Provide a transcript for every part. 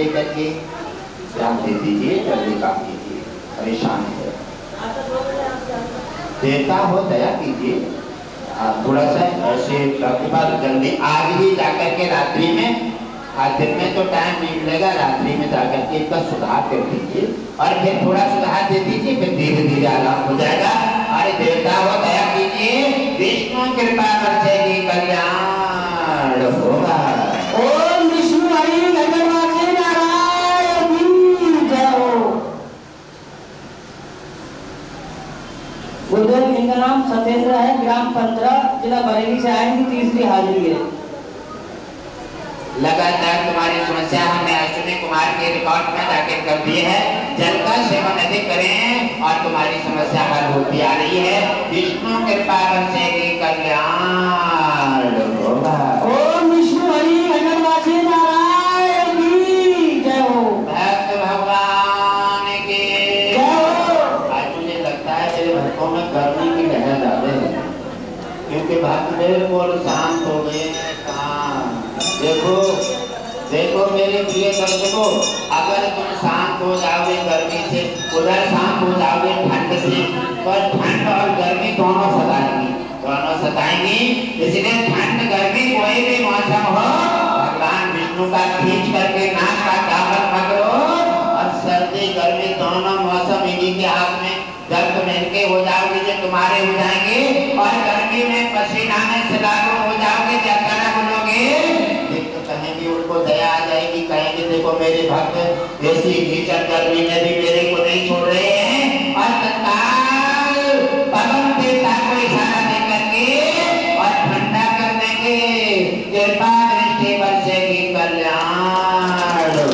लेकर के ज्ञान दे दीजिए, जल्दी काम कीजिए, परेशान है। देवता हो दया कीजिए, थोड़ा सा ऐसे जल्दी आज ही जाकर के रात्रि में, आज दिन में तो टाइम नहीं मिलेगा, रात्रि में जाकर के इसका सुधार कर दीजिए और फिर थोड़ा सुधार दे दीजिए, फिर धीरे धीरे आराम हो जाएगा। अरे देवता हो दया कीजिए, विष्णु कृपा बरसेगी, कल्याण होगा। ओम विष्णु हरि नगरवासी नारायण की जय हो। बुद्धदेव इनका नाम सत्येंद्र है, ग्राम 15, जिला बरेली से आए, इनकी तीसरी हाजिरी है। लगातार तुम्हारी समस्या हमने अश्विनी कुमार के रिकॉर्ड में दाखिल कर दी है। जल का सेवन अधिक करें और तुम्हारी समस्या हल होती आ रही है। विष्णु कृपा बरसेगी, कल्याण होगा। ओम विष्णु हरि नगरवासी नारायण की जय हो। भक्त भगवान की जय हो। आज मुझे लगता है मेरे भक्तों में गर्मी की लहर ज्यादा है, क्योंकि भक्त बिल्कुल शांत हो गए हैं। देखो देखो मेरे प्रिय दर्शकों, अगर तुम शांत हो जाओगे गर्मी से, उधर शांत हो जाओगे ठंड से, तो ठंड और गर्मी दोनों सताएंगी। इसलिए ठंड गर्मी कोई भी मौसम हो, भगवान विष्णु का खींच करके नाक का दामन पकड़ो, और सर्दी गर्मी दोनों मौसम इन्हीं के हाथ में। जब तुम इनके हो जाओगे जो तुम्हारे हो जाएंगे, और गर्मी में पसीना में सलाखों हो जाओगे, जब कड़ा बोलोगे, कहेंगे उनको दया आ जाएगी, कहेंगे देखो मेरे भक्त ऐसी भीषण गर्मी में भी मेरे को नहीं छोड़ रहे हैं। और तत्काल पवन देवता को इशारा दे करके और ठंडा कर देंगे, कृपा दृष्टि बरसेगी, कल्याण हो।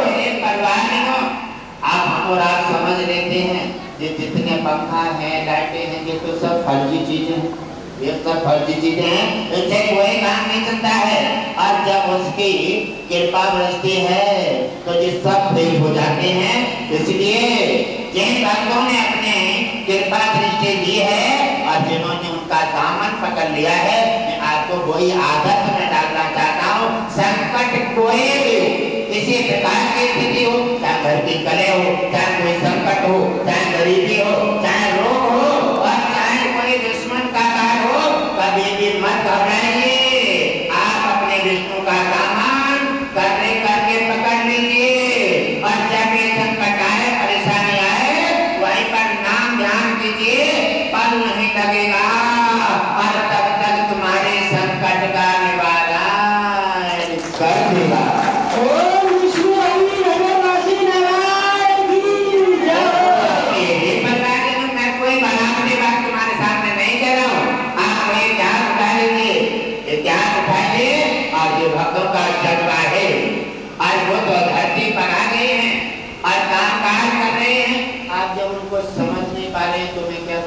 मेरे परिवार आप हम और आप समझ लेते हैं, ये जितने पंखा है, लाइटें हैं, ये तो सब फर्जी चीजें हैं, ये सब फर्जी चीजें हैं, इनसे कोई काम नहीं चलता है। और जब उसकी कृपा बरसती है तो ये सब फेल हो जाते हैं। इसलिए जिन भक्तों ने अपने कृपा दृष्टि दी है और जिन्होंने उनका दामन पकड़ लिया है, मैं आपको वही आदत में डालना चाहता हूँ। संकट कोई भी किसी प्रकार की स्थिति हो, चाहे घर की कले हो, चाहे कोई संकट हो, चाहे गरीबी हो, चाहे रोग हो, और चाहे कोई दुश्मन का कार्य हो, कभी भी मत घबराइए। आप अपने विष्णु का दामन करके पकड़ लीजिए, और जब ये संकट आए, परेशानी आए, वहीं पर नाम ध्यान कीजिए, पल नहीं लगेगा, और तब तक तुम्हारे संकट का निवारण कर देगा। समझ नहीं पा रहे, तो मैं क्या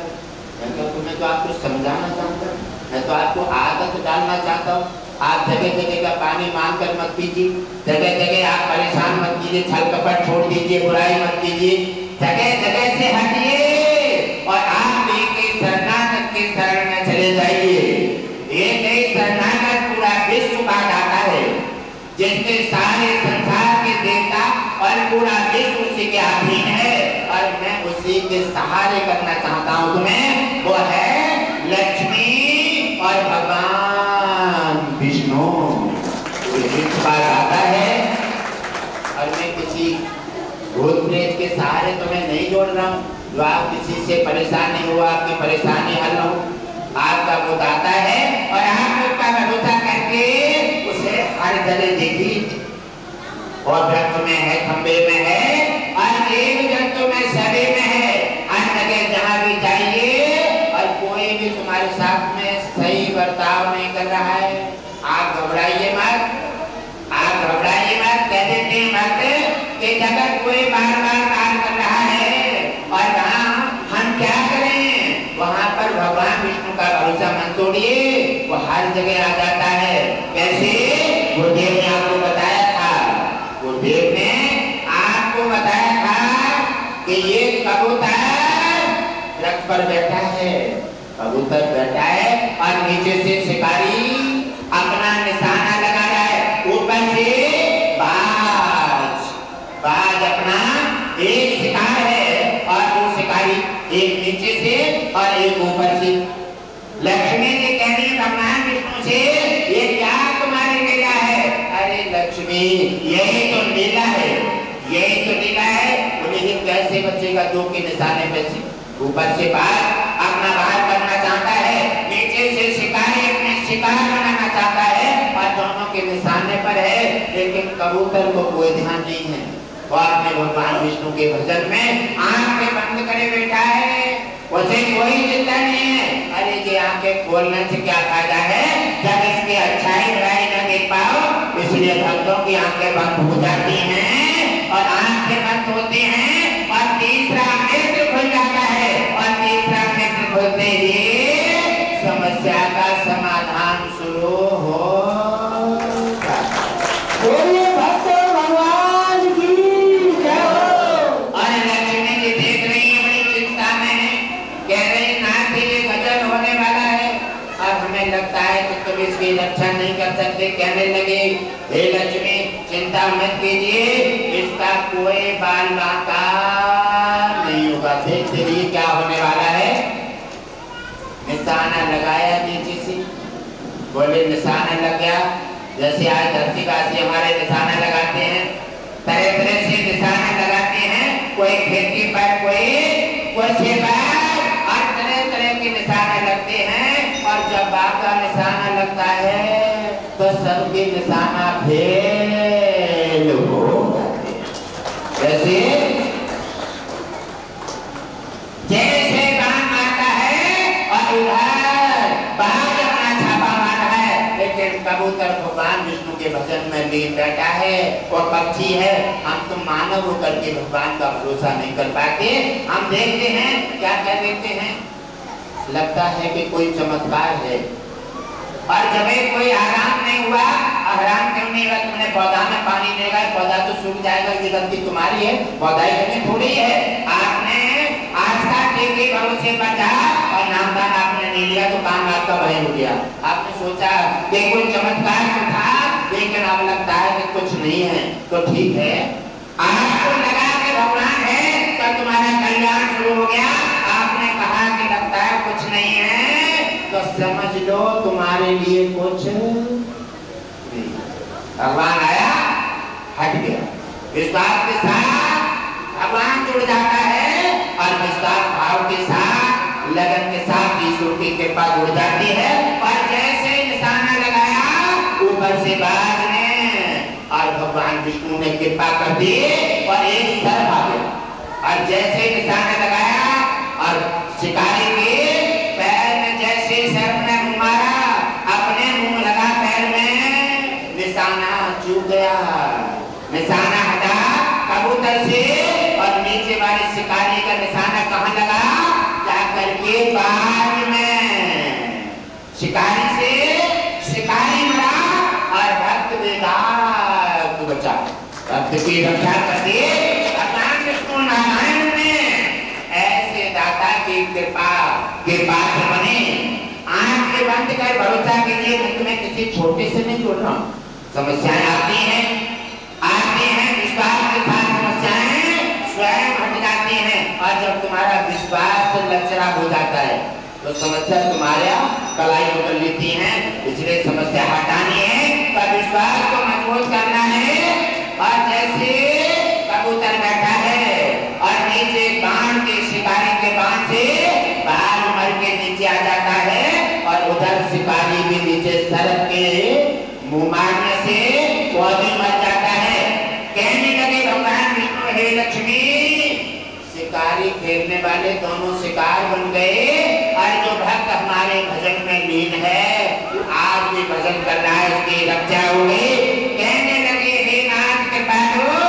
तुम्हें तो आपको समझाना चाहता हूँ, मैं तो आपको आदत डालना चाहता हूँ। आप जगह जगह का पानी मांग कर मत पीजिए, जगह जगह आप परेशान मत कीजिए, छल कपट छोड़ दीजिए, बुराई मत कीजिए, जगह जगह से हटिए और आप एक ही शरणागत के शरण में चले जाइए। एक ही शरणागत पूरा विश्व का दाता है, जिसके सारे संसार के देवता और पूरा विश्व उसी के अधीन है, और मैं उसी के सहारे करना चाहता हूँ तुम्हें। वो है लक्ष्मी और भगवान विष्णु। आता है, और मैं किसी भूत प्रेत के सहारे तुम्हें नहीं जोड़ रहा हूँ। जो आप किसी से परेशान नहीं हुआ, आपकी परेशानी हल हो, आपका वो दाता है, और आप उसका भरोसा करके उसे हर जगह देखिए। और जंतु में है, खंबे में है, और एक जंतु में शरीर में है, हर जगह जहाँ भी जाइए, और कोई भी तुम्हारे साथ में सही बर्ताव नहीं कर रहा है, आप घबराइए मत, आप घबराइए मत। कह देते हैं कि जगत कोई बार बार कार्य कर रहा है, और वहाँ हम क्या करें, वहाँ पर भगवान विष्णु का भरोसा मत तोड़िए, वो हर जगह आ जाता है। कैसे? गुरुदेव ने आपको बताया था, गुरुदेव ने आपको बताया था कि ये कबूतर वृक्ष पर बैठा है, कबूतर बैठा है, और नीचे से पूछे ये क्या तुम्हारी लीला है? अरे लक्ष्मी यही तो लीला है, यही तो लीला है। लेकिन कैसे बचेगा? दो के निशाने पे ऊपर से बाहर अपना बाहर करना चाहता है, नीचे से शिकारी अपने शिकार बनाना चाहता है और दोनों के निशाने पर है। लेकिन कबूतर को कोई ध्यान नहीं है और अपने भगवान विष्णु के भजन में आंखें बंद करे बैठा है, उसे कोई चिंता नहीं है। अरे ये आंखें खोलने से क्या फायदा है जब इसकी अच्छाई बुराई न देख पाओ? इसलिए भक्तों की आंखें बंद हो जाती हैं और आंखें बंद होती हैं और तीसरा नेत्र खुल जाता है और तीसरा नेत्र खुलते ही समस्या का समाधान शुरू हो। भक्त भगवान की जय। और लक्ष्मी जी देख रही है, बड़ी चिंता में है, कह रही नाथ ये गजल होने वाला है और हमें लगता है कि तुम इसकी रक्षा नहीं कर सकते। कहने लगे हे लक्ष्मी चिंता मत कीजिए, इसका कोई बाल बांका नहीं होगा। देखते रहिए क्या होने वाला है। निशाना लगाया नीचे से, बोले निशाना लग गया। जैसे आज धरतीवासी हमारे निशाना लगाते हैं, तरह तरह से निशाना लगाते हैं, कोई खेती पर कोई सेवार और तरह तरह के निशाने लगते हैं। और जब बाप का निशाना लगता है तो सबके निशाना फेल हो जाते हैं। जैसे बाण मारता है और उधर बाहर अपना छापा मारा है, लेकिन कबूतर भगवान विष्णु के भजन में लीन बैठा है और पक्षी है। हम तो मानव होकर के भगवान का भरोसा नहीं कर पाते। हम देखते हैं क्या क्या देखते हैं, लगता है कि कोई चमत्कार है और जब कोई आराम नहीं हुआ, आराम क्यों नहीं हुआ? तुमने पौधा में पानी देगा, पौधा तो सूख जाएगा, ये गलती तुम्हारी है, पौधा ही करनी थोड़ी है। आपने आस्था के भरोसे पर जा और नामदान आपने नहीं लिया तो काम आपका वही हो गया। आपने सोचा कि कोई चमत्कार तो था, लेकिन अब लगता है कि कुछ नहीं है। तो ठीक है, आपको लगा कि भगवान है तो तुम्हारा कल्याण शुरू हो गया। आपने कहा कि लगता है कुछ नहीं है, तो समझ लो तुम्हारे लिए कुछ नहीं। भगवान आया, हट गया। विश्वास के साथ भगवान जुड़ जाता है और विश्वास भाव के साथ, लगन के साथ ईश्वर की कृपा जुड़ जाती है। और जैसे निशाना लगाया ऊपर से बाज ने और भगवान विष्णु ने कृपा कर दी और एक सर्प आ गया। और जैसे निशाना लगाया और शिकारी के पैर में जैसे सर्प ने मुंह मारा, अपने मुंह लगा पैर में, निशाना चूक गया। निशाना हटा कबूतर से और नीचे वाले शिकारी का निशाना कहाँ लगा? जाकर के बाज में। शिकारी से शिकारी मरा और भक्त बेदाग बचा। भक्त की रक्षा कर दिए भगवान विष्णु नारायण ने। ऐसे दाता की कृपा के पात्र बने। आंखें बंद कर भरोसा कीजिए कि तुम्हें किसी छोटे से नहीं जोड़ रहा हूं। समस्याएं आती हैं, विश्वास के साथ समस्याएं स्वयं हट जाती हैं। और जब तुम्हारा विश्वास लचरा हो जाता है तो समस्या तुम्हारे कलाई पकड़ लेती हैं। इसलिए समस्या हटानी है पर विश्वास को मजबूत करना है। और जैसे कबूतर बैठा है और नीचे बाण के शिकारी के बाण से बाल मर के नीचे आ जाता है और उधर शिकारी भी नीचे सरक के मुंह मारने से पौधे मर जाता है। कहने लगे भगवान विष्णु हे लक्ष्मी, शिकारी खेलने वाले दोनों शिकार बन गए और जो भक्त हमारे भजन में लीन है आज भी भजन कर रहा है, उसकी रक्षा हो गई। कहने लगे हे नाथ कृपा करो,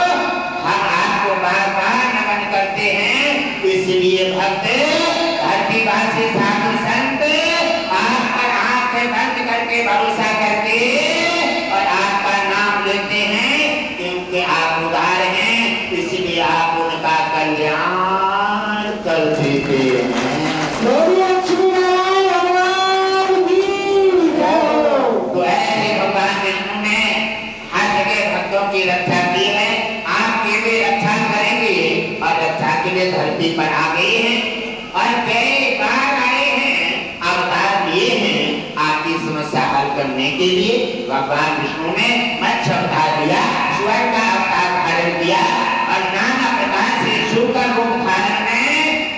हम आपको बार बार नमन करते हैं। इसलिए भक्त धरतीवासी साधु संत आप पर आंखें बंद करके भरोसा करके और आपका नाम लेते हैं क्योंकि आप उदार हैं। इसलिए आप उनका कल्याण कर देते हैं। तो ऐसे भगवान विष्णु ने हर जगह भक्तों की रक्षा की है। आपकी भी रक्षा करेंगे और रक्षा के लिए धरती पर आ गए हैं और कई बार आए हैं, अवतार लिए हैं आपकी समस्या हल उद्धार करने के लिए भगवान विष्णु ने मत्स्य अवतार लिया, स्वर्ग का अवतार धारण किया और नाना प्रकार से शिव का रूप धारण में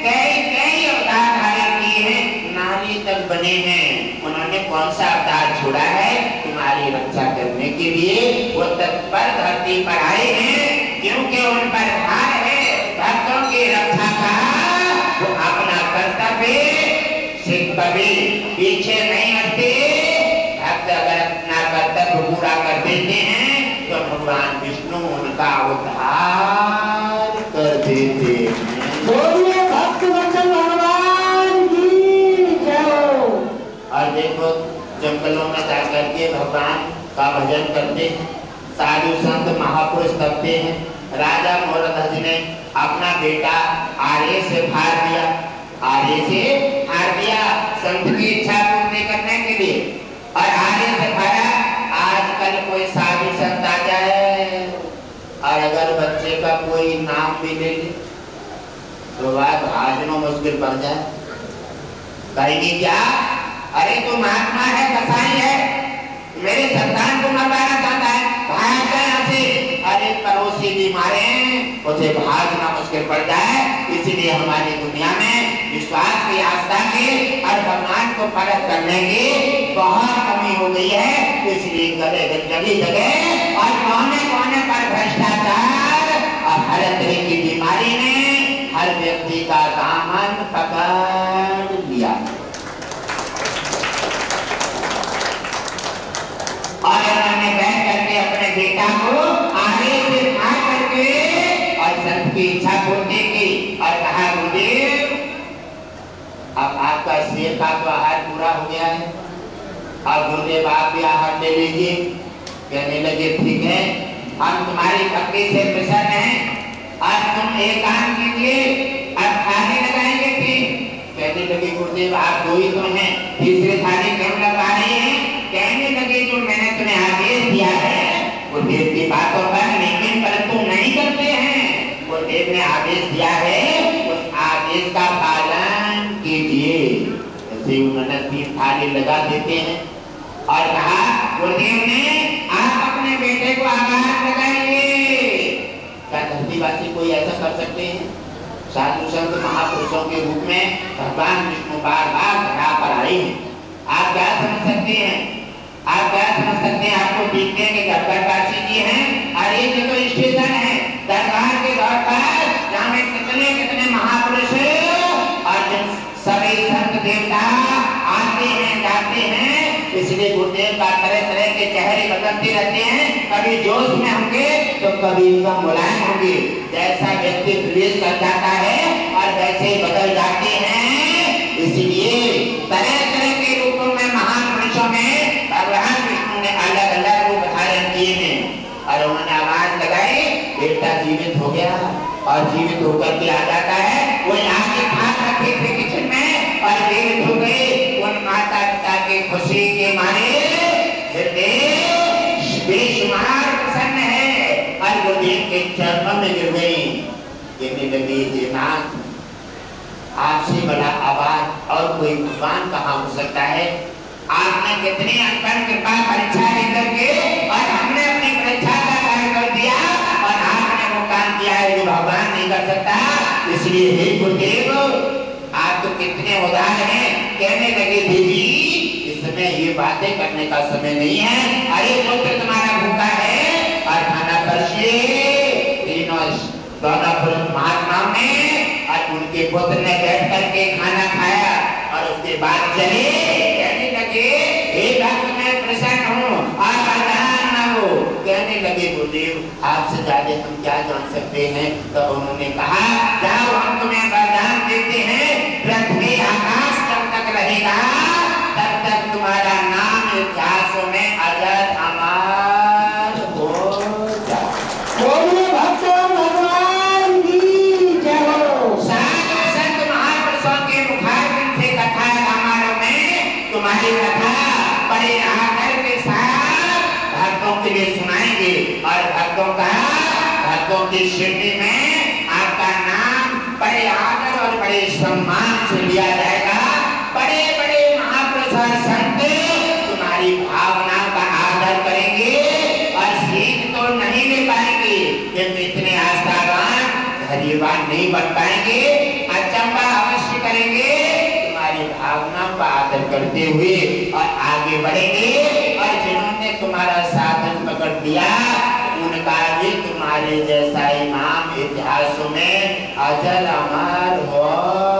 कई अवतार धारण किए हैं, नारी तक बने हैं। उन्होंने कौन सा अवतार छोड़ा है? तुम्हारी रक्षा करने के लिए वो तत्पर धरती पर आए हैं, क्योंकि उन पर भार है भक्तों की रक्षा का। वो अपना कर्तव्य से कभी पीछे नहीं हटते। भक्त अगर अपना कर्तव्य पूरा कर देते हैं तो भगवान विष्णु उनका उद्धार कर देते हैं। बोलिए भक्त वत्सल भगवान की जय। और देखो जंगलों में जाकर के भगवान का भजन करते हैं, साधु संत महापुरुष तपते हैं। राजा मोरध्वज ने अपना बेटा आर्य से फाड़ दिया, संत की इच्छा पूर्ण करने के लिए, और आर्य से फाड़ा। आजकल कोई साधु संत आ जाए और अगर बच्चे का कोई नाम भी ले ले तो बात भाजना मुश्किल पड़ जाए। कहेंगे क्या? अरे तू महात्मा है, कसाई है, मेरे संतान को मरवाना चाहता है, भाग जा यहाँ से। अरे पड़ोसी बीमारे उसे भागना मुश्किल पड़ता है। इसलिए हमारी दुनिया में विश्वास की, आस्था की और भगवान को परख करने की बहुत कमी हो गई है। इसलिए जगह जगह और कोने पर भ्रष्टाचार और हर तरह की बीमारी ने हर व्यक्ति का दामन पकड़ लिया। और उन्होंने बैठ करके अपने बेटा को आगे से फाड़ करके और संत की इच्छा पूर्ति की और कहा गुरुदेव अब आपका शेर का तो आहार पूरा हो गया है, अब गुरुदेव आप भी आहार ले लीजिए। कहने लगे ठीक है, हम तुम्हारी भक्ति से प्रसन्न हैं, आज तुम एक काम कीजिए, अब थाली लगाएंगे। ठीक कहने लगे गुरुदेव आप दो ही तो हैं, तीसरी थाली क्यों लगा रहे हैं? कहने लगे जो मैंने तुम्हें आदेश दिया है गुरुदेव की बातों पर लेकिन परंतु नहीं करते हैं। गुरुदेव ने आदेश दिया है, उस आदेश का पालन कीजिए। ऐसे उन्होंने 3 थाली लगा देते हैं और कहा गुरुदेव ने आप अपने बेटे को आवाज लगाइए। क्या धरतीवासी कोई ऐसा कर सकते हैं? साधु संत महापुरुषों के रूप में भगवान विष्णु बार बार धरा पर आए हैं। आप क्या समझ सकते हैं? आप क्या समझ सकते हैं? आपको दिखते हैं कि गब्बर काशी जी हैं, और ये तो स्टेशन है दरबार के द्वार पर, जहाँ में कितने महापुरुष और सभी संत देवता आते हैं जाते हैं। इसलिए गुरुदेव का तरह तरह के चेहरे बदलते रहते हैं, कभी जोश में होंगे तो कभी एकदम मुलायम होंगे। जैसा व्यक्ति प्रवेश कर जाता है और वैसे ही बदल जाते हैं। इसलिए तरह तरह के रूपों में महापुरुषों में भगवान विष्णु ने अलग अलग रूप धारण किए हैं। और उन्होंने आवाज लगाई, बेटा जीवित हो गया और जीवित होकर के आ जाता है। वो यहाँ के खास रखे थे किचन में और जीवित हो गए। उन माता पिता की खुशी के मारे बेशुमार प्रसन्न है और गुरुदेव के चरणों में गिर गई। कहने लगी नाथ आपसे बड़ा आवाज और कोई भगवान कहाँ हो सकता है? आपने कितनी अनपढ़ कृपा परीक्षा लेकर के और हमने अपनी परीक्षा का कार्य कर दिया और आपने वो काम किया है जो भगवान नहीं कर सकता। इसलिए हे गुरुदेव आप तो कितने उदार हैं। कहने लगे देवी इस समय ये बातें करने का समय नहीं है। अरे पुत्र तुम्हारा भूखा है और खाना परसिए। दोनों पुरुष महात्माओं ने और उनके पुत्र ने बैठ करके खाना खाया और उसके बाद चले। कहने लगे हे भक्त मैं प्रसन्न हूँ और वरदान न हो। कहने लगे गुरुदेव आपसे ज्यादा हम क्या जान सकते हैं? तो उन्होंने कहा जाओ हम तुम्हें वरदान देते हैं, पृथ्वी आकाश जब तक रहेगा तब तक तुम्हारा नाम इतिहासों में अजर अमर हो जाए। भगवान की जय हो। संत महापुरुषों के मुखारबिंद से कथा रामायण में तुम्हारी कथा बड़े आदर के साथ भक्तों के लिए सुनाएंगे और भक्तों की शिरडी में आपका नाम बड़े आदर और बड़े सम्मान से लिया जाएगा। बड़े बड़े महापुरुष और संत तुम्हारी भाव नहीं बन पाएंगे, अचंबा अवश्य करेंगे, तुम्हारी भावनाओं का आदर करते हुए और आगे बढ़ेंगे। और जिन्होंने तुम्हारा साधन पकड़ लिया उनका भी तुम्हारे जैसा इमाम इतिहासों में अजर अमर हो